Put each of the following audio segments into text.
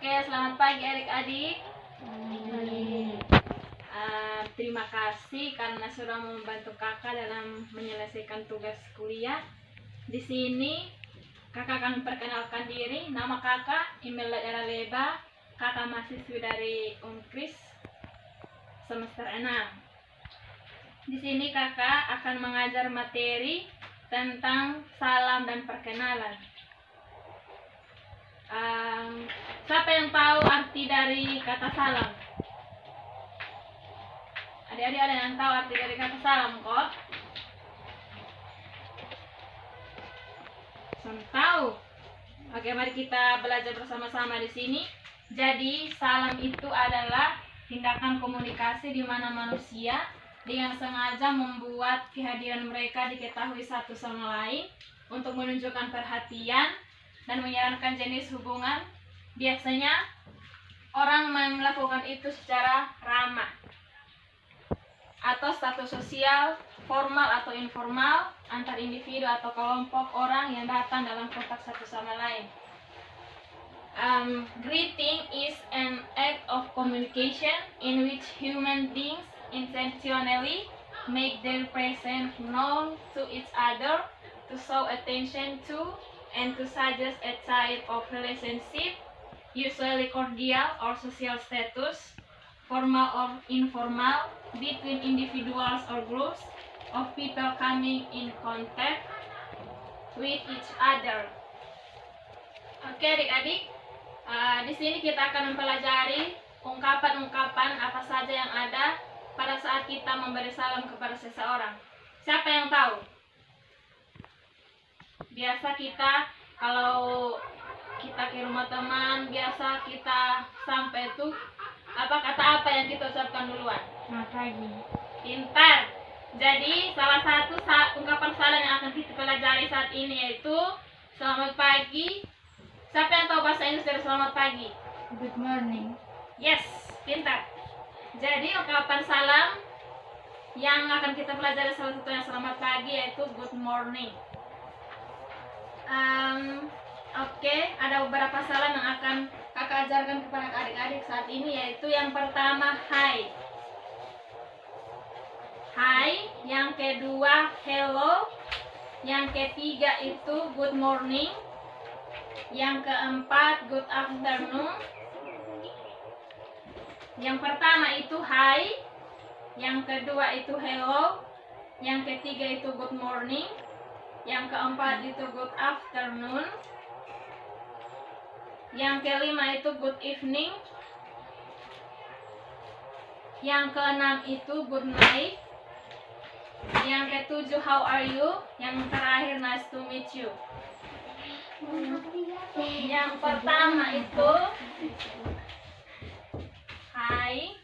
Oke, selamat pagi adik-adik. Terima kasih karena sudah membantu kakak dalam menyelesaikan tugas kuliah. Di sini kakak akan perkenalkan diri. Nama kakak Imelda Leba. Kakak mahasiswi dari Unkris semester 6. Di sini kakak akan mengajar materi tentang salam dan perkenalan. Siapa yang tahu arti dari kata salam? Adik-adik ada yang tahu arti dari kata salam kok? Sama tahu. Oke, mari kita belajar bersama-sama di sini. Jadi, salam itu adalah tindakan komunikasi di mana manusia dengan sengaja membuat kehadiran mereka diketahui satu sama lain untuk menunjukkan perhatian dan menyarankan jenis hubungan. Biasanya orang melakukan itu secara ramah atau status sosial, formal atau informal, antar individu atau kelompok orang yang datang dalam kontak satu sama lain. Greeting is an act of communication in which human beings intentionally make their presence known to each other to show attention to and to suggest a type of relationship, usually cordial or social status, formal or informal, between individuals or groups of people coming in contact with each other. Oke adik-adik, di sini kita akan mempelajari ungkapan-ungkapan apa saja yang ada pada saat kita memberi salam kepada seseorang. Siapa yang tahu? Biasa kita kalau kita ke rumah teman, biasa kita sampai tuh kata apa yang kita ucapkan duluan? Selamat pagi. Pintar. Jadi salah satu ungkapan salam yang akan kita pelajari saat ini yaitu selamat pagi. Siapa yang tahu bahasa Inggris dari selamat pagi? Good morning. Yes, pintar. Jadi ungkapan salam yang akan kita pelajari salah satunya selamat pagi yaitu good morning. Oke, ada beberapa salam yang akan kakak ajarkan kepada adik-adik saat ini, yaitu yang pertama hi. Hi, yang kedua hello, yang ketiga itu good morning, yang keempat good afternoon. Yang pertama itu hi, yang kedua itu hello, yang ketiga itu good morning, yang keempat itu good afternoon, yang kelima itu good evening, yang keenam itu good night, yang ketujuh how are you, yang terakhir nice to meet you. Yang pertama itu hi,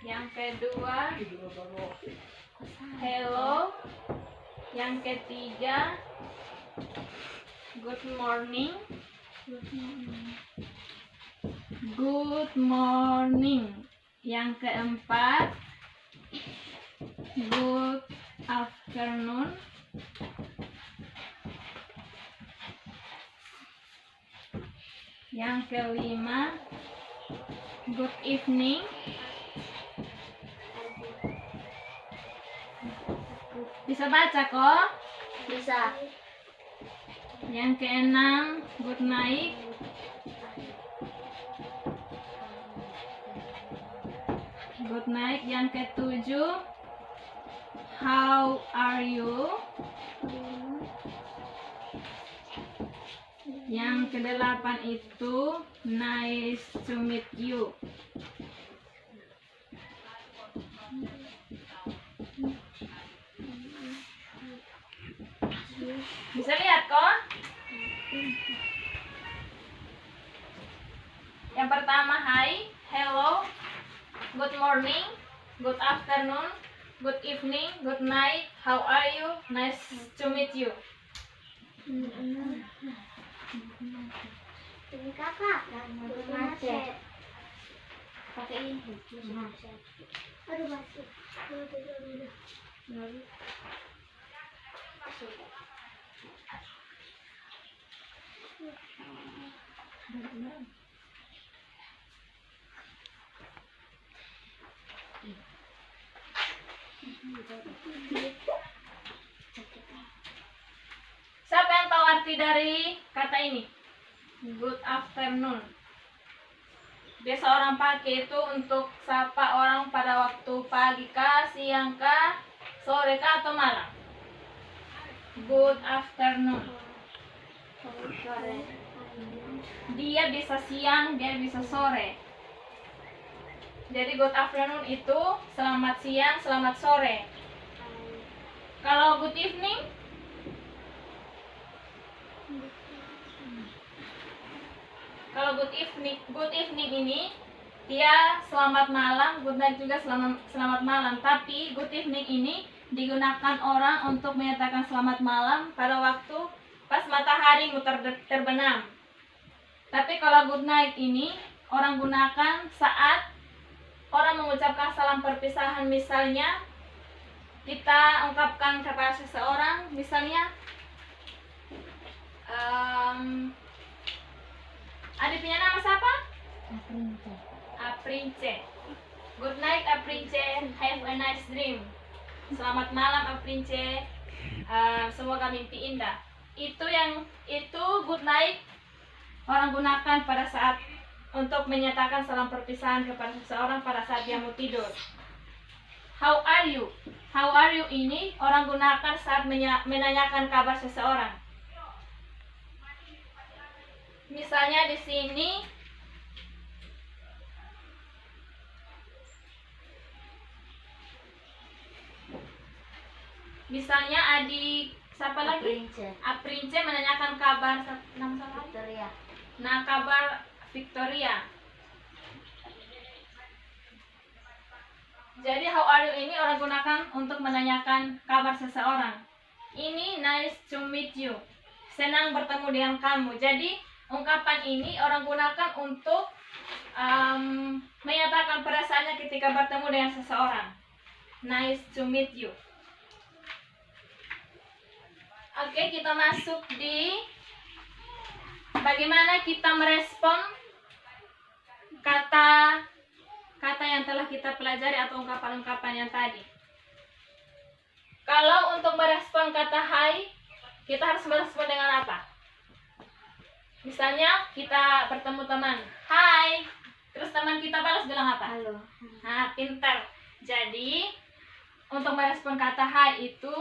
yang kedua hello, yang ketiga good morning, yang keempat good afternoon, yang kelima good evening, bisa baca kok? Bisa. Yang keenam good night, yang ketujuh how are you, yang kedelapan itu nice to meet you. Bisa lihat kok? Yang pertama hi, hello, good morning, good afternoon, good evening, good night, how are you, nice to meet you. Ini kakak macet. Pakai ini. Aduh macet. arti dari kata ini? Good afternoon. Biasa orang pakai itu untuk sapa orang pada waktu pagi kah, siang kah, sore kah, atau malam. Good afternoon. Sore. Dia bisa siang, dia bisa sore. Jadi good afternoon itu selamat siang, selamat sore. Kalau good evening, good evening ini dia selamat malam, good night juga selamat malam. Tapi good evening ini digunakan orang untuk menyatakan selamat malam pada waktu pas matahari terbenam. Tapi kalau good night ini orang gunakan saat orang mengucapkan salam perpisahan. Misalnya kita ungkapkan kepada seseorang, misalnya adik punya nama siapa? Aprince. Good night Aprince, have a nice dream. Selamat malam Aprince, semoga mimpi indah. Itu good night orang gunakan pada saat untuk menyatakan salam perpisahan kepada seseorang pada saat dia mau tidur. How are you? How are you ini orang gunakan saat menanyakan kabar seseorang. Misalnya di sini misalnya adik siapa lagi? Aprince menanyakan kabar nama siapa? Victoria. Nah, kabar Victoria. Jadi how are you ini orang gunakan untuk menanyakan kabar seseorang. Ini nice to meet you. Senang bertemu dengan kamu. Jadi ungkapan ini orang gunakan untuk menyatakan perasaannya ketika bertemu dengan seseorang. Nice to meet you. Oke, kita masuk di bagaimana kita merespon kata yang telah kita pelajari atau ungkapan-ungkapan yang tadi. Kalau untuk merespon kata hai, kita harus merespon dengan apa? Misalnya kita bertemu teman, hai, terus teman kita balas bilang apa? Halo. Nah, pintar. Jadi untuk merespon kata hai itu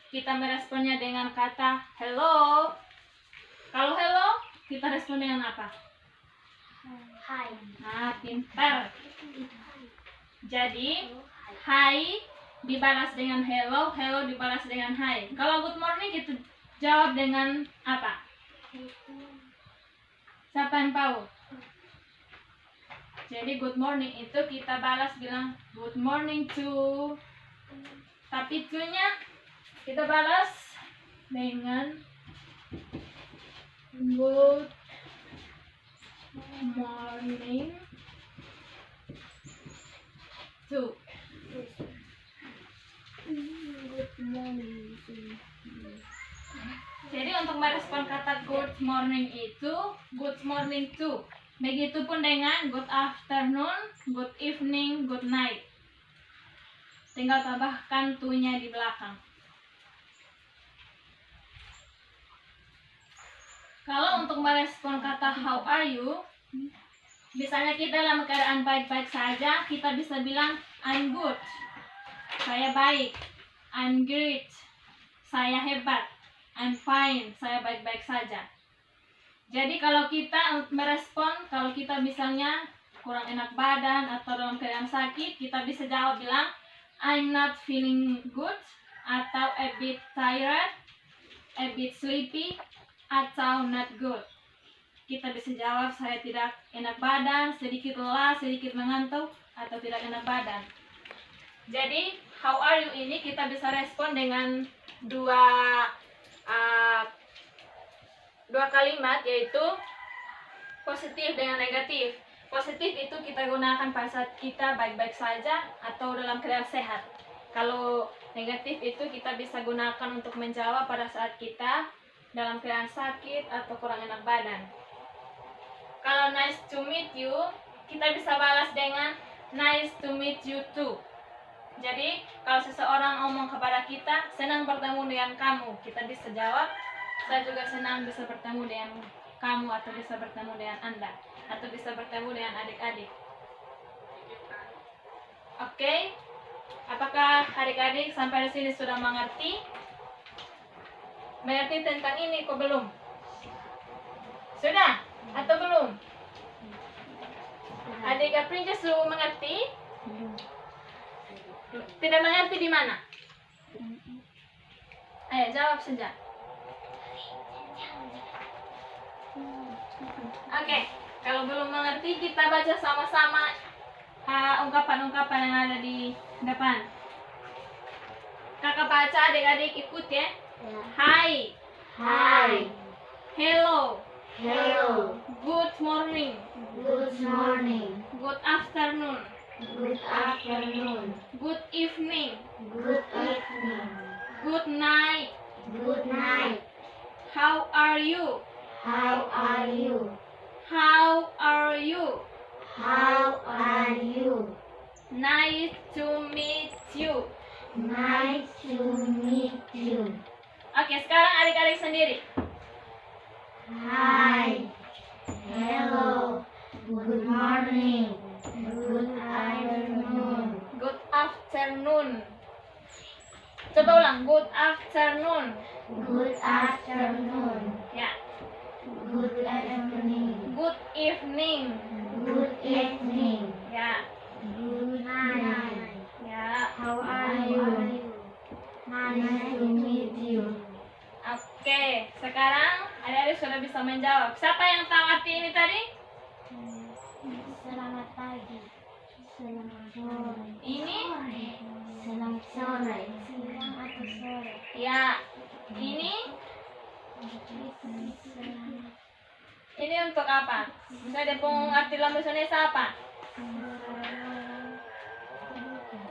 kita meresponnya dengan kata hello. Kalau hello, kita respon dengan apa? Hai. Nah, pintar. Jadi, hai dibalas dengan hello, hello dibalas dengan hai. Kalau good morning kita jawab dengan apa? Siapa yang tahu? Jadi good morning itu kita balas bilang good morning to. Tapi to-nya kita balas dengan good morning to. Good morning. Jadi untuk merespon kata good morning itu good morning to. Begitupun dengan good afternoon, good evening, good night. Tinggal tambahkan to-nya di belakang. Kalau untuk merespon kata how are you, misalnya kita dalam keadaan baik-baik saja, kita bisa bilang I'm good, saya baik. I'm great, saya hebat. I'm fine, saya baik-baik saja. Jadi kalau kita merespon, kalau kita misalnya kurang enak badan atau dalam keadaan sakit, kita bisa jawab bilang I'm not feeling good, atau a bit tired, a bit sleepy, atau not good. Kita bisa jawab saya tidak enak badan, sedikit lelah, sedikit mengantuk, atau tidak enak badan. Jadi how are you ini kita bisa respon dengan dua kalimat, yaitu positif dengan negatif. Positif itu kita gunakan pada saat kita baik-baik saja atau dalam keadaan sehat. Kalau negatif itu kita bisa gunakan untuk menjawab pada saat kita dalam keadaan sakit atau kurang enak badan. Kalau nice to meet you, kita bisa balas dengan nice to meet you too. Jadi kalau seseorang ngomong kepada kita senang bertemu dengan kamu, kita bisa jawab Saya juga senang bisa bertemu dengan kamu atau bisa bertemu dengan Anda atau bisa bertemu dengan adik-adik. Oke, apakah adik-adik sampai di sini sudah mengerti? Mengerti tentang ini kok belum? Sudah atau belum? Adik Aprinja sudah mengerti? Tidak mengerti di mana? Ayo jawab saja. Oke, kalau belum mengerti kita baca sama-sama ungkapan-ungkapan yang ada di depan. Kakak baca, adik-adik ikut ya. Hi. Hi. Hello. Hello. Good morning. Good morning. Good afternoon. Good afternoon. Good evening. Good evening. Good night. Good night. How are you? How are you? How are you? How are you? Nice to meet you. Nice to meet you. Oke, sekarang adik-adik sendiri. Hi. Hello. Good morning. Good afternoon. Good afternoon. Coba ulang. Good afternoon. Good afternoon. Ya. Good evening. Good evening. Good evening. Ya. Good night. Ya. How are you? Nice to meet you. Oke, sekarang adik-adik sudah bisa menjawab. Siapa yang tahu arti ini tadi? Selamat pagi. Selamat sore. Ini? Selamat sore. Siang atau sore. Ya. Ini? Ini untuk apa? Misalnya pun arti dalam bahasa Indonesia apa?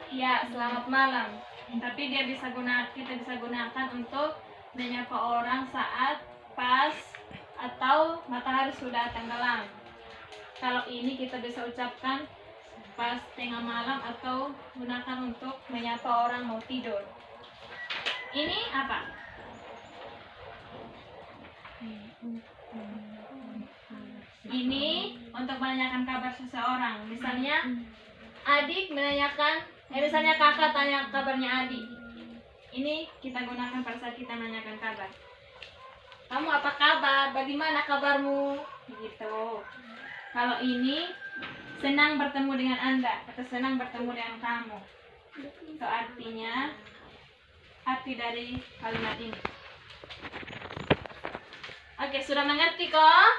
Ya, selamat malam. Tapi kita bisa gunakan untuk menyapa orang saat pas atau matahari sudah tenggelam. Kalau ini kita bisa ucapkan pas tengah malam atau gunakan untuk menyapa orang mau tidur. Ini apa? Ini untuk menanyakan kabar seseorang. Misalnya adik menanyakan, misalnya kakak tanya kabarnya adik. Ini kita gunakan pada saat kita menanyakan kabar. Kamu apa kabar? Bagaimana kabarmu? Gitu. Kalau ini senang bertemu dengan Anda atau senang bertemu dengan kamu. Itu artinya arti dari kalimat ini. Oke, sudah mengerti kok?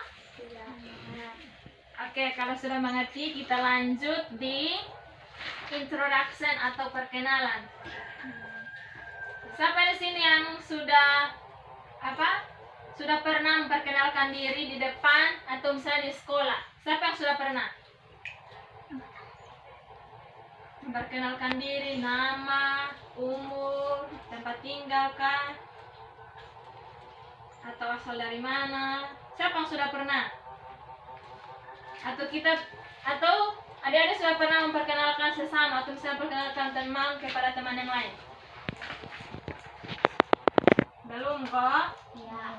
Oke, kalau sudah mengerti kita lanjut di introduction atau perkenalan. Siapa di sini yang sudah sudah pernah memperkenalkan diri di depan atau misalnya di sekolah? Siapa yang sudah pernah memperkenalkan diri, nama, umur, tempat tinggal kah? Atau asal dari mana? Siapa yang sudah pernah? Atau adik-adik sudah pernah memperkenalkan sesama atau misalnya memperkenalkan teman kepada teman yang lain? Belum kok? Ya.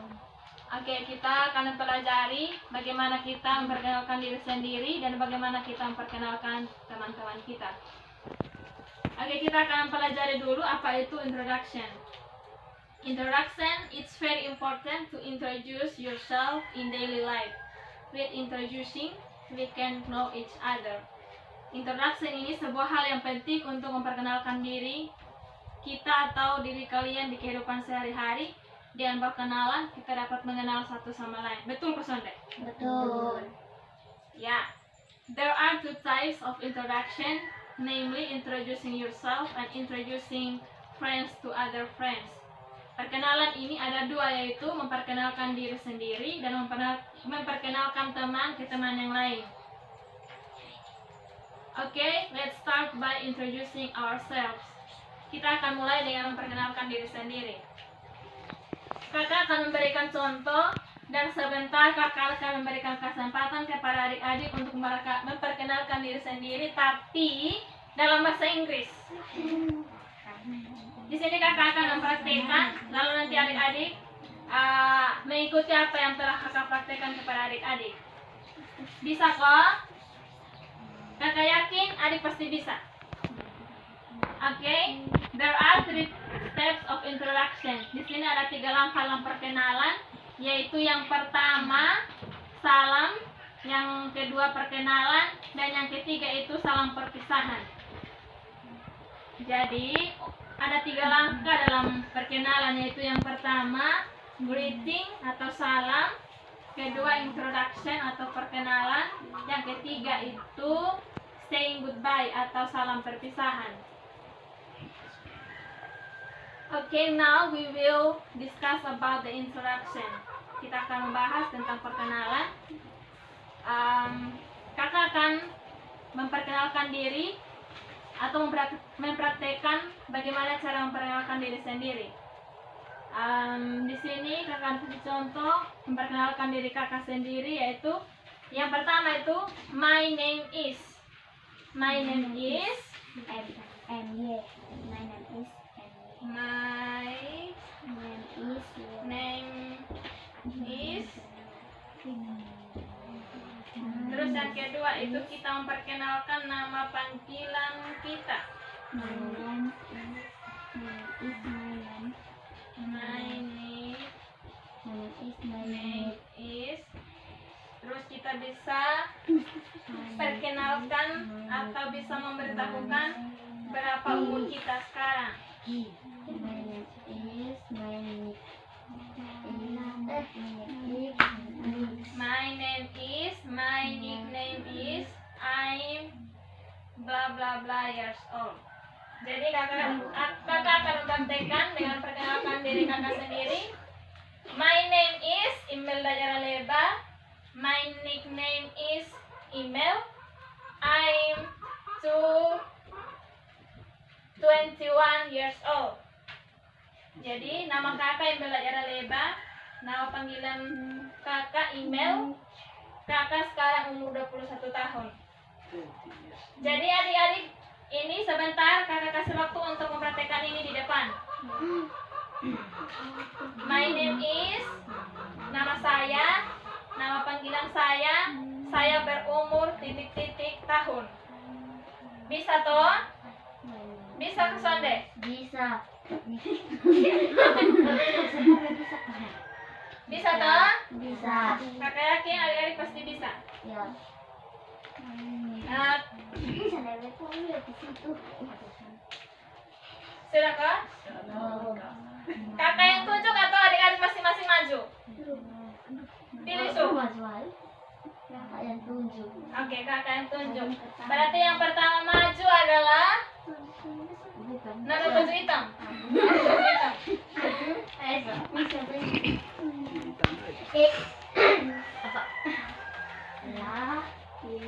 Oke, kita akan mempelajari bagaimana kita memperkenalkan diri sendiri dan bagaimana kita memperkenalkan teman-teman kita. Oke, kita akan mempelajari dulu apa itu introduction. Introduction, it's very important to introduce yourself in daily life. With introducing, we can know each other. Introduction ini sebuah hal yang penting untuk memperkenalkan diri kita atau diri kalian di kehidupan sehari-hari. Dengan perkenalan, kita dapat mengenal satu sama lain. Betul, Kusonde? Betul. Ya. There are two types of introduction, namely introducing yourself and introducing friends to other friends. Perkenalan ini ada dua, yaitu memperkenalkan diri sendiri dan memperkenalkan teman ke teman yang lain. Okay, let's start by introducing ourselves. Kita akan mulai dengan memperkenalkan diri sendiri. Kakak akan memberikan contoh dan sebentar kakak akan memberikan kesempatan kepada adik-adik untuk memperkenalkan diri sendiri, tapi dalam bahasa Inggris. Di sini kakak akan mempraktikkan, lalu nanti adik-adik mengikuti apa yang telah kakak praktekkan kepada adik-adik. Bisa kok? Kakak yakin adik pasti bisa. Oke, there are 3 steps of introduction. Di sini ada 3 langkah dalam perkenalan, yaitu yang pertama salam, yang kedua perkenalan, dan yang ketiga itu salam perpisahan. Jadi ada 3 langkah dalam perkenalan, yaitu yang pertama greeting atau salam, kedua introduction atau perkenalan, yang ketiga itu saying goodbye atau salam perpisahan. Okay, now we will discuss about the introduction. Kita akan membahas tentang perkenalan. Kakak akan memperkenalkan diri atau mempraktekkan bagaimana cara memperkenalkan diri sendiri. Di sini kakak kasih contoh memperkenalkan diri kakak sendiri, yaitu yang pertama itu my name is. My name is My name is. Terus yang kedua itu kita memperkenalkan nama panggilan kita. My name is. Terus kita bisa perkenalkan atau bisa memberitahukan berapa umur kita sekarang. My name is, my nickname is, I'm bla bla bla years old. Jadi kakak akan mempraktekkan dengan perkenalkan diri kakak sendiri. My name is Imelda Jaraleba. My nickname is Imel. I'm 21 years old. Jadi nama kakak Imelda Jaraleba, nama panggilan kakak Imel. Kakak sekarang umur 21 tahun. Jadi adik-adik, ini sebentar kakak kasih waktu untuk mempraktekkan ini di depan. My name is, nama saya, nama panggilan saya berumur ... tahun. Bisa toh? Bisa ke Sonde? Bisa. Bisa toh? Bisa. Kakak yakin adik-adik pasti bisa. Ya. Sudah kah? Kakak yang tunjuk atau adik-adik masing-masing maju? Pilih su. Yang tunjuk. Oke, kakak yang tunjuk. Berarti yang pertama maju adalah nomor 7 hitam.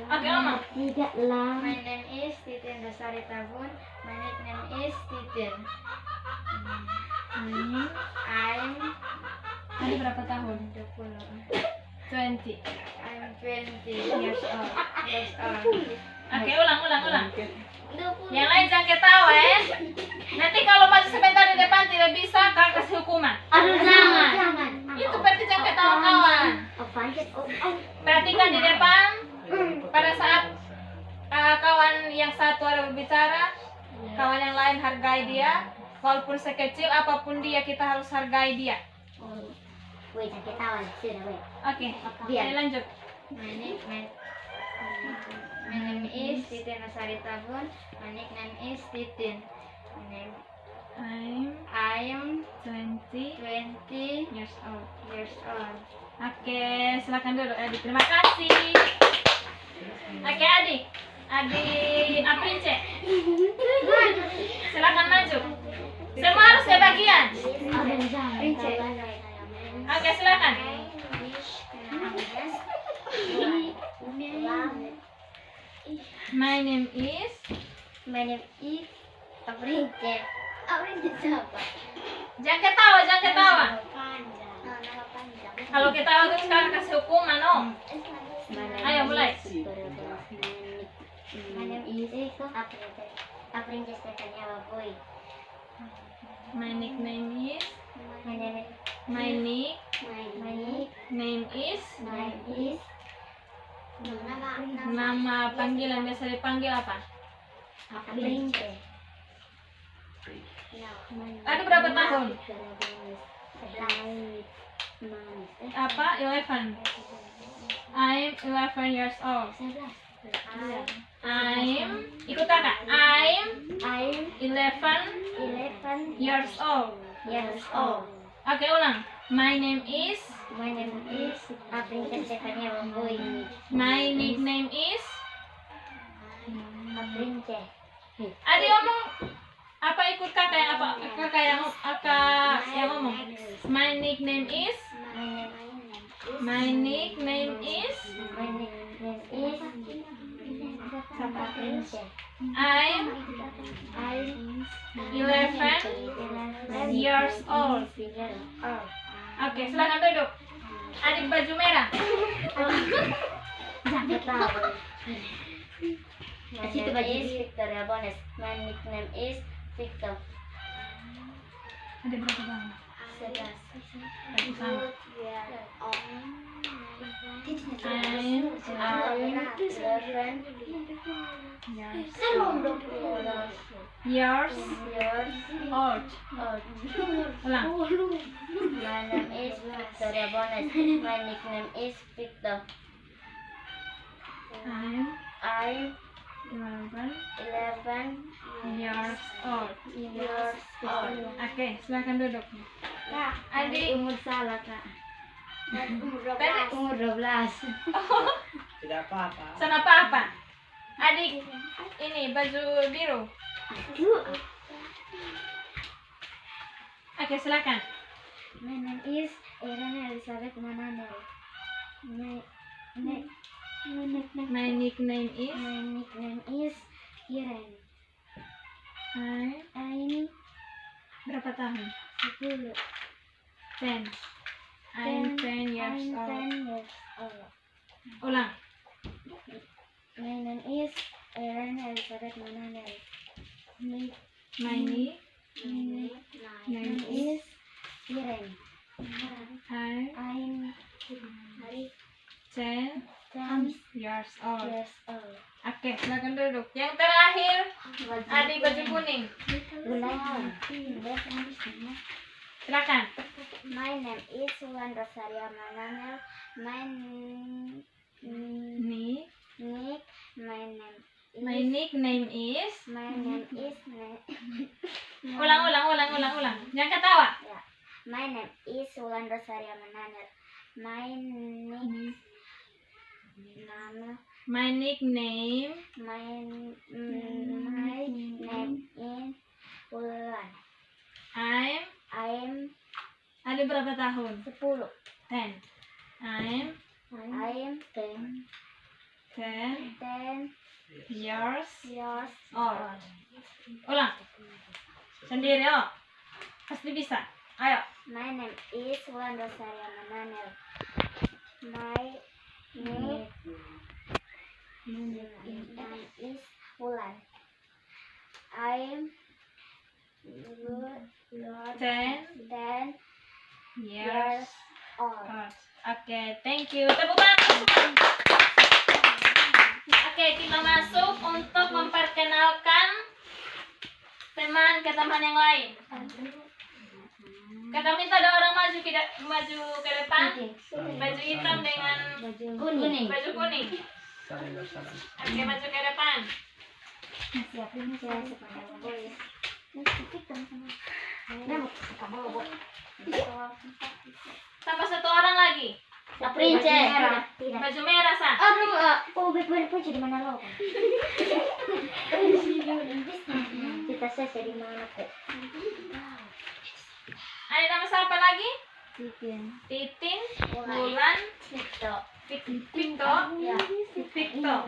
Oke, Oma. Tidak lah. My name is Titin Dasari Tabun. My nickname is Titin. I'm Tadi berapa tahun? 20. 20. I'm 20 years old. Oke, ulang. Yang lain jangan ketawa ya. Nanti kalau maju sebentar di depan tidak bisa, kakak kasih hukuman. Aduh, jangan. Itu berarti jangan ketawa kawan. Perhatikan di depan. Pada saat kawan yang satu ada berbicara, kawan yang lain hargai dia. Walaupun sekecil apapun dia, kita harus hargai dia. Wait, jangan ketawa. Sudah, wait. Oke, jadi lanjut. My name is Titin Dasari Tabun. My nickname is Titin. I'm 20 years old. Oke, silakan dulu Adik. Terima kasih. Oke, Adik Aprince. Silakan maju. Semua harus kebagian. Oke, silakan. My name is Aprince. Aprince siapa? Jangan ketawa. Nama panjang. Kalau ketawa terus sekarang kasih hukuman, Om. Ayo mulai. My name is Aprince. Aprince Stefania Boy. My nickname is My name is My nick My name is. name is. Nama panggilan biasa dipanggil apa? Prince. Ada berapa tahun? Apa? 11. I'm 11 years old. Ikut kakak. I'm I'm 11 years old. years old. Oke, ulang. My name is. My name is Princess Stefania Boy. My nickname is. Princess. Adik ngomong apa, ikut kakak yang apa? Kakak yang ngomong. My nickname is. My nickname is. My nickname is Sapa Princess. I'm 11 years old. Oke, silakan duduk. Adik baju merah. Jangan tahu. My name is Victoria Bones. My nickname is Victor. Ada berapa tahun? 11. Tadi sama. Years old. Ulang. My name is Victoria Bones. My nickname is Victor. I'm I'm 11 11 years old. years old. Oke, silakan duduk. Kak, Adik. umur salah, Kak. Tadi Umur 12. Tidak apa-apa. sana apa? Adik, ini baju biru. Oke, silakan. My name is Irene Elizabeth Mananel. My nickname My nickname is. Irene. I'm berapa tahun? 10. 10. I'm 10 years I'm old. 10 years old. Ulang. My name is Irene Elizabeth Mananel. My nickname Name is Irene. I'm I'm 10 10 years old. years old. Oke, silakan duduk. Yang terakhir, adik baju kuning. Silakan. My name is Wulan Rosaria Mananel. My Nih, my nickname is. name is Ulang. Jangan ketawa. Ya. My name is Wulan Rosaria Mananel. My nickname My nickname is Wulan. I'm ada berapa tahun? 10. 10. I'm I'm 10 10 years years old. Ulang. Sendiri, oh. Pasti bisa. Ayo. My name is Wulan Rosaria Mananel. My name is Wulan. I'm 10 years years old. old. Oke, thank you. Tepuk tangan. Oke, kita masuk untuk memperkenalkan teman ke teman yang lain. Kakak minta ada orang maju ke depan. Baju hitam dengan Kuning. baju kuning. Oke, maju ke depan. Siapin saya sepanjang boy. Tambah satu orang lagi. Princess. Baju merah, Sa. Aduh, beb jadi mana lo? Kita saya di mana kok? Ada nama siapa lagi? Titin. Titin, Wulan, Victor. Victor. Ya. Victor.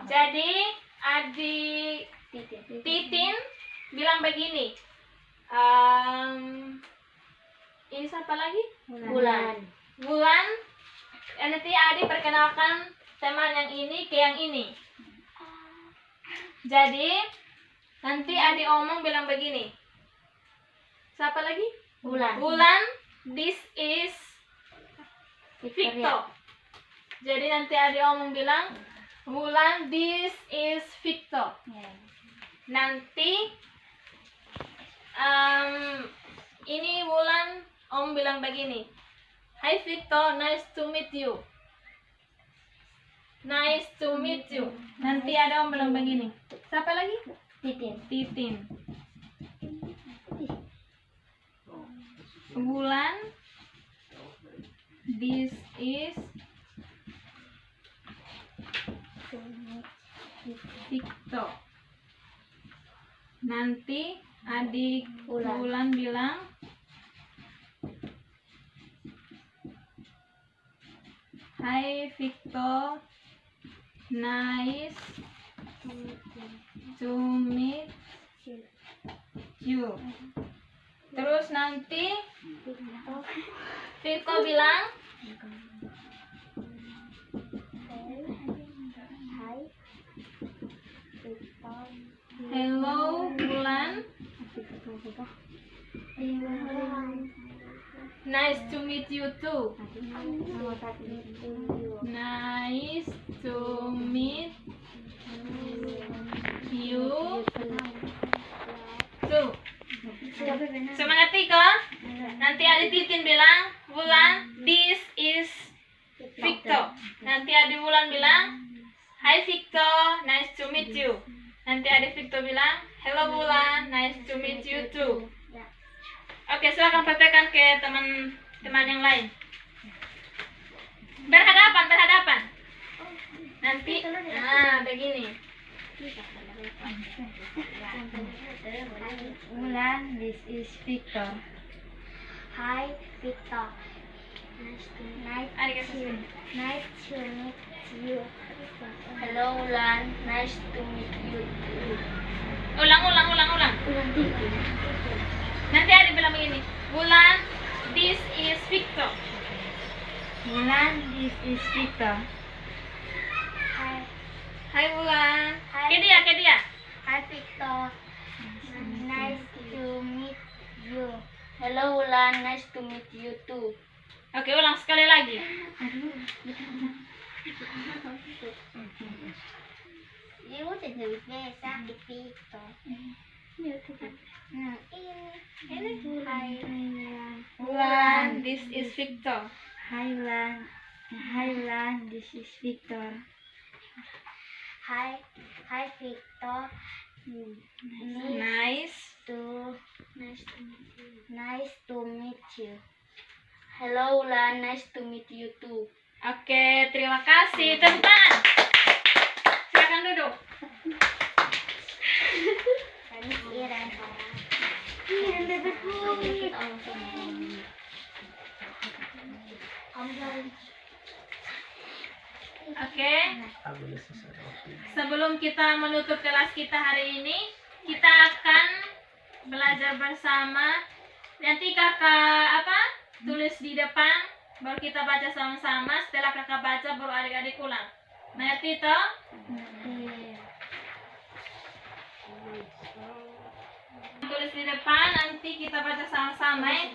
Jadi adik Titin bilang begini. Ini siapa lagi? Wulan. Wulan. Nanti adik perkenalkan teman yang ini ke yang ini. Jadi nanti adik omong bilang begini. Siapa lagi? Wulan, this is Victor. Jadi nanti adik omong bilang, Wulan, this is Victor. Nanti ini Wulan om bilang begini, Hai Victor, nice to meet you. Nice to meet you. Nanti ada om bilang begini. Siapa lagi? Titin. Wulan, this is Victor. Nanti adik Wulan bilang, Hai Victor, nice to meet you. Terus nanti Victor bilang, Hello Wulan, nice to meet you too. Nice to meet you too. Semangat Tika. Nanti adik Titin bilang, Wulan, this is Victor. Nanti adik Wulan bilang, Hai Victor, nice to meet you. Nanti adik Victor bilang, Hello Wulan, nice to meet you too. Oke, silakan praktekkan ke teman-teman yang lain. Berhadapan. Nanti, begini. Wulan, this is Victor. Hi Victor. Adik kasih sini. Nice to meet you. Hello Wulan, nice to meet you too. Ulang. Nanti adik bilang begini, Wulan, this is Victor. Wulan, this is Victor. Hai Wulan. Hai. Ke dia. Hi Victor. Nice to meet you. Hello Wulan, nice to meet you too. Oke, ulang sekali lagi. You udah jawab biasa di Victor. Nah, ini Hai Wulan, this is Victor. Hi Wulan, this is Victor. Hi Victor. Nice. Nice to meet you. Hello Wulan, nice to meet you too. Oke, terima kasih. Tepuk tangan. Silakan duduk. Iran. Oke. Sebelum kita menutup kelas kita hari ini, kita akan belajar bersama. Nanti kakak tulis di depan, baru kita baca sama-sama. Setelah kakak baca, baru adik-adik ulang. Ngerti toh? Tulis di depan, nanti kita baca sama-sama ya.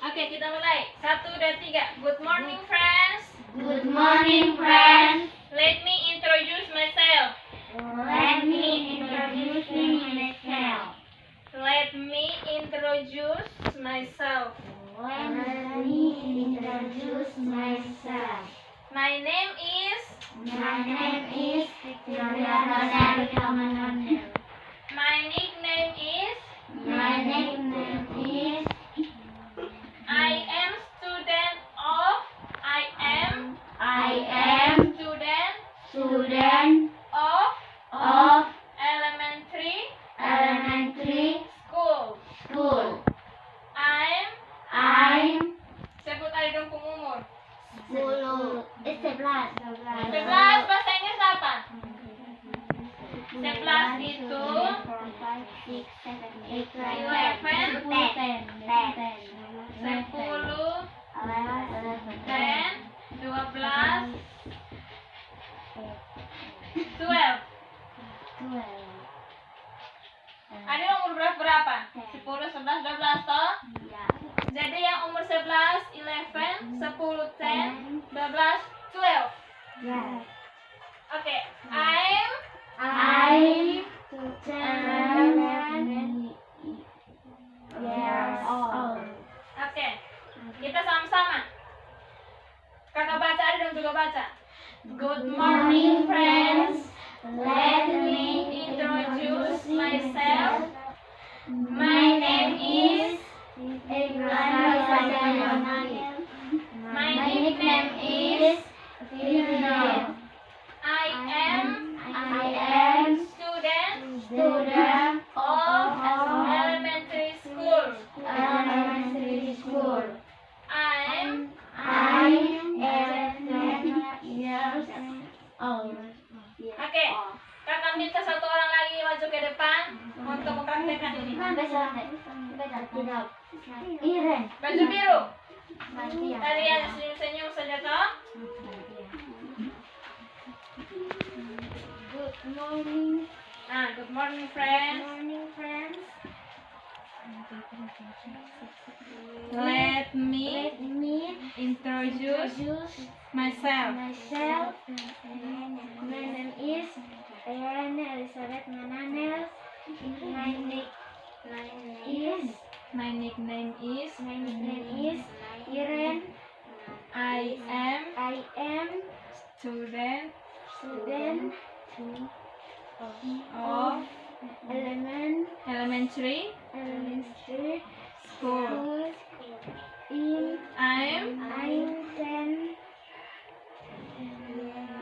Oke, kita mulai. 1, 2, 3. Good morning, friends. Good morning, friends. Let me introduce myself. Let me introduce myself. Let me introduce myself. Let me introduce myself. My name is. My name is Victoria Rosari Kamanonel. My nickname is. My nickname is. I am student of. I am student of of elementary school. school. I'm. Sebut aja dong pengumur. 11. 11 bahasa Inggris apa? 11 itu 12. Ada yang umur berapa? 10, 11, 12 toh? Jadi yang umur 11, 11, 10, 10, 12, 12. Oke, I'm 7 years old. Oke, kita sama-sama. Kakak baca ada dan juga baca. Good morning, friends. Let me Introduce myself. My name is. My nickname is. I am student of elementary school. I'm 7 years old. Oke, kakak minta satu orang lagi maju ke depan untuk mempraktekkan ini. Iren. Baju biru. Kalian senyum-senyum saja toh. Good morning. Nah, good morning, friends. Let me introduce myself. My name is Ayana Elizabeth Mananel. My nickname is. Iren. I am I am student student of elementary school. school. I'm I'm 10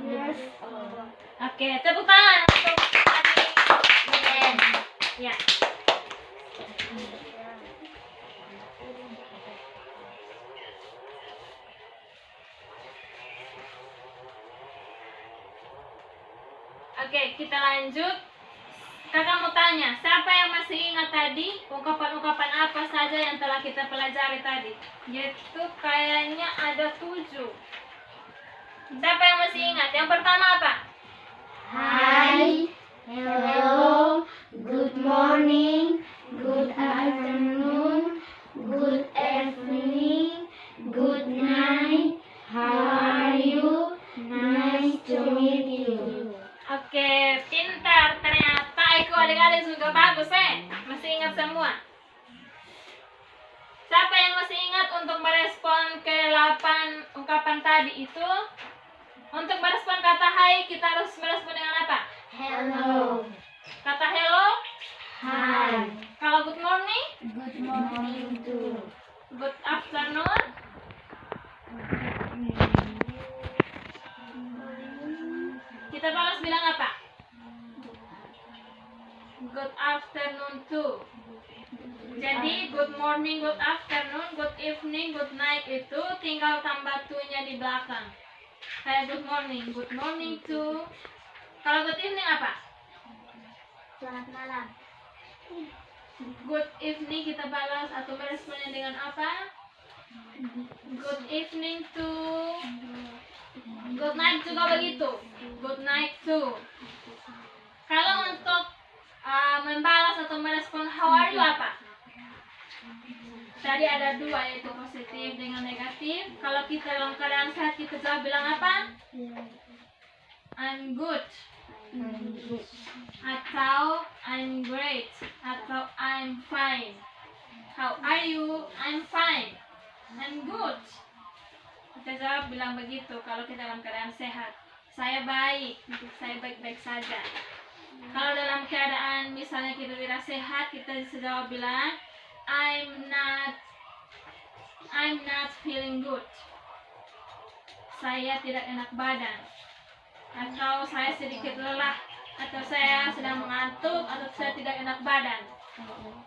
years old. Oke, tepuk tangan untuk adik. Ya. Oke, kita lanjut. Kakak mau tanya, siapa yang masih ingat tadi ungkapan-ungkapan apa saja yang telah kita pelajari tadi? Yaitu kayaknya ada 7. Siapa yang masih ingat? Yang pertama apa? Hi, hello, good morning, good afternoon, good evening, good night, how are you? Nice to meet you. Oke, pintar ternyata. Iku adik-adik juga bagus masih ingat semua. Siapa yang masih ingat untuk merespon ke 8 ungkapan tadi itu? Untuk merespon kata hai kita harus merespon dengan apa? Hello, Kata hello. hi, Kalau good morning, good morning too. good afternoon. Kita balas bilang apa? good afternoon too. Jadi good morning, good afternoon, good evening, good night itu tinggal tambah to-nya di belakang. Kayak good morning to. Kalau good evening apa? Selamat malam. Good evening kita balas atau meresponnya dengan apa? Good evening to. Good night juga begitu. Good night to. Kalau untuk membalas atau merespon how are you apa? Tadi ada dua, yaitu positif dengan negatif. Kalau kita dalam keadaan sehat kita jawab bilang apa? I'm good. Atau I'm great. Atau I'm fine. How are you? I'm fine. I'm good. Kita jawab bilang begitu kalau kita dalam keadaan sehat. Saya baik. Saya baik-baik saja. Kalau dalam keadaan misalnya kita tidak sehat, kita bisa jawab bilang I'm not feeling good. Saya tidak enak badan. Atau saya sedikit lelah. Atau saya sedang mengantuk. Atau saya tidak enak badan.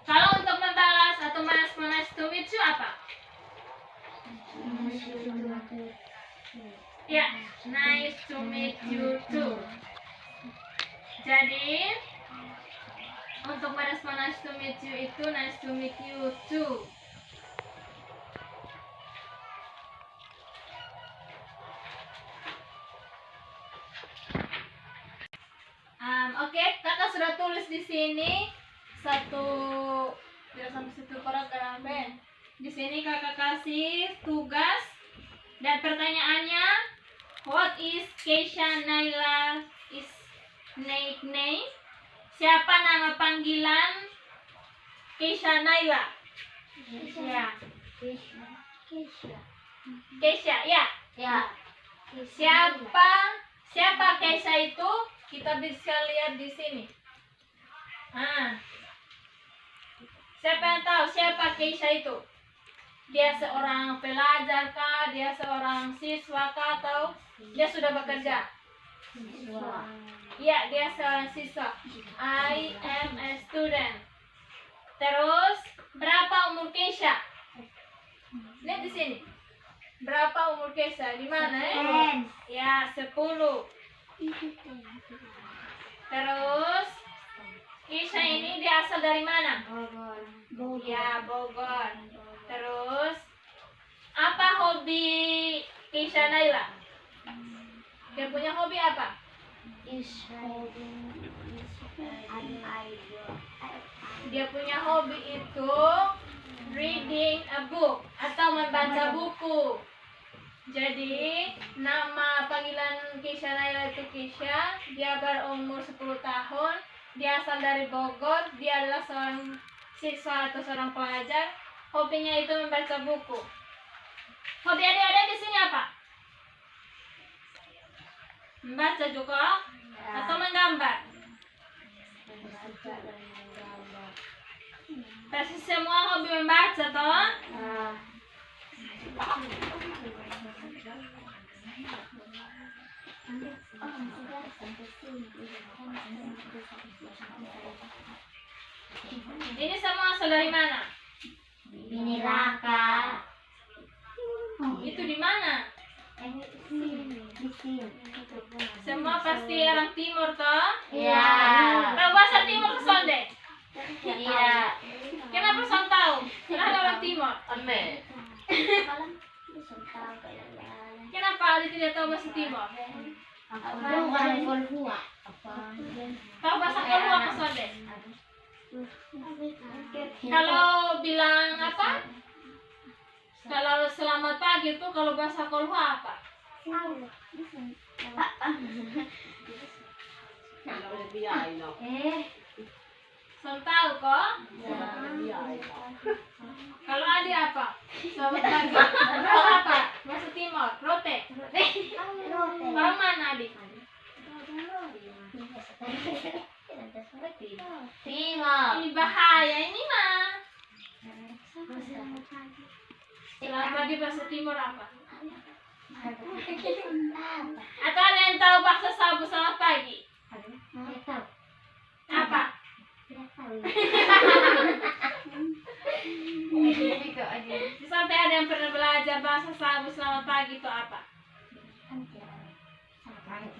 Kalau untuk membalas atau merespon nice to meet you apa? Ya, nice to meet you too. Jadi untuk merespon nice to meet you itu nice to meet you too. Oke, kakak sudah tulis di sini tidak sampai satu paragraf. Di sini kakak kasih tugas dan pertanyaannya. What is Keisha Naila is nickname? Siapa nama panggilan Keisha Naila? Keisha, ya. Siapa Keisha itu? Kita bisa lihat di sini. Siapa yang tahu siapa Keisha itu? Dia seorang pelajar kah? Dia seorang siswa kah? Atau dia sudah bekerja? Ya, dia seorang siswa. I am a student. Terus, berapa umur Keisha? Lihat di sini. Berapa umur Keisha? Di mana? Ya, 10. Terus, Keisha ini dia asal dari mana? Bogor. Ya, Bogor. Terus, apa hobi Keisha Naila? Dia punya hobi apa? Dia punya hobi itu reading a book atau membaca buku. Jadi, nama panggilan Keisha Naila itu Keisha. Dia berumur 10 tahun. Dia asal dari Bogor. Dia adalah seorang siswa atau seorang pelajar. Hobinya itu membaca buku. Hobi adik-adik di sini apa? Membaca juga atau menggambar? Pasti semua hobi membaca toh? Ini semua asal dari mana? Ini Raka. Itu di mana? Di sini. Semua pasti orang timur toh? Iya. Tahu bahasa timur Sonde? Iya. Kenapa Son tahu? Kenapa orang timur? Kenapa Adi tidak tahu bahasa timur? Tahu bahasa Kolhua apa Sonde? Kalau bilang apa? Kalau selamat pagi itu kalau bahasa Kolhua apa? Son tahu kok? Kalau Adi apa? Selamat pagi. Bahasa apa? Bahasa timur. Rote. Orang mana Adi? Ini bahaya ini mah. Selamat pagi bahasa timur apa? Atau ada yang tahu bahasa Sabu selamat pagi? Apa?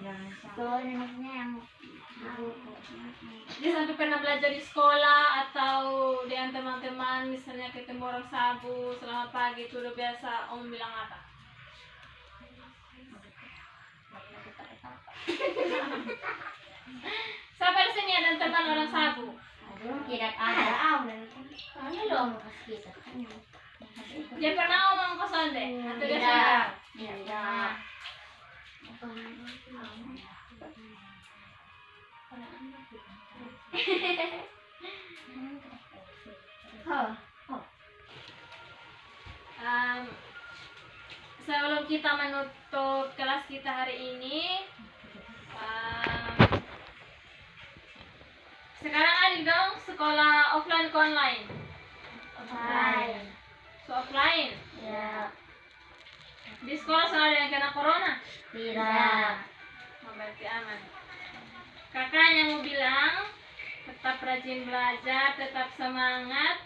jangan sampai. Soalnya maksudnya yang buku. Dia sampai pernah belajar di sekolah atau dengan teman-teman, misalnya ketemu orang sabu selama pagi itu udah biasa om bilang apa? Siapa di sini ada teman orang sabu? Aduh, tidak ada. Ano dong kas kita? Dia pernah ngomong kosong deh? Atau dia Tidak. sudah? Tidak. Oh, Sebelum kita menutup kelas kita hari ini, sekarang adik dong sekolah offline ke online. offline. So offline. Ya, Di sekolah selalu ada yang kena corona. tidak. Oh, berarti aman. Kakaknya mau bilang tetap rajin belajar, tetap semangat,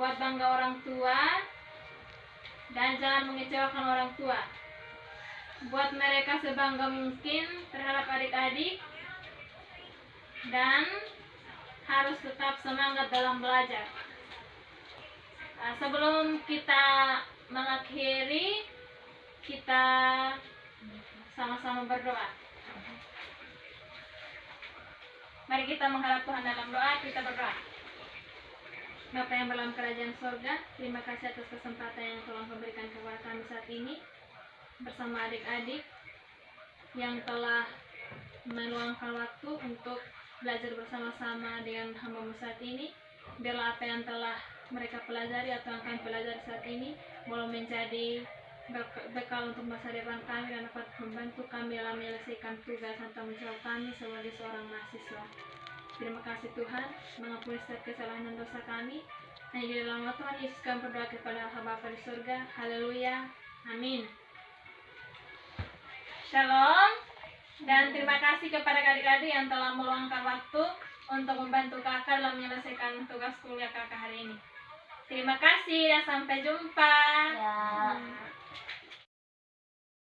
buat bangga orang tua, dan jangan mengecewakan orang tua. Buat mereka sebangga mungkin terhadap adik-adik, dan harus tetap semangat dalam belajar. Sebelum kita mengakhiri, kita sama-sama berdoa. Mari kita menghadap Tuhan dalam doa, kita berdoa. Bapa yang dalam kerajaan surga, terima kasih atas kesempatan yang telah memberikan kepada kami saat ini bersama adik-adik yang telah meluangkan waktu untuk belajar bersama-sama dengan hamba-Mu saat ini. Biarlah apa yang telah mereka pelajari atau akan pelajari saat ini boleh menjadi bekal untuk masa depan kami dan dapat membantu kami dalam menyelesaikan tugas dan tanggung jawab kami sebagai seorang mahasiswa. Terima kasih Tuhan, mengampuni setiap kesalahan dan dosa kami. Hanya di dalam nama Tuhan Yesus kami berdoa kepada Allah Bapa di surga. Haleluya. Amin. Shalom. Dan terima kasih kepada adik-adik yang telah meluangkan waktu untuk membantu kakak dalam menyelesaikan tugas kuliah kakak hari ini. Terima kasih dan sampai jumpa.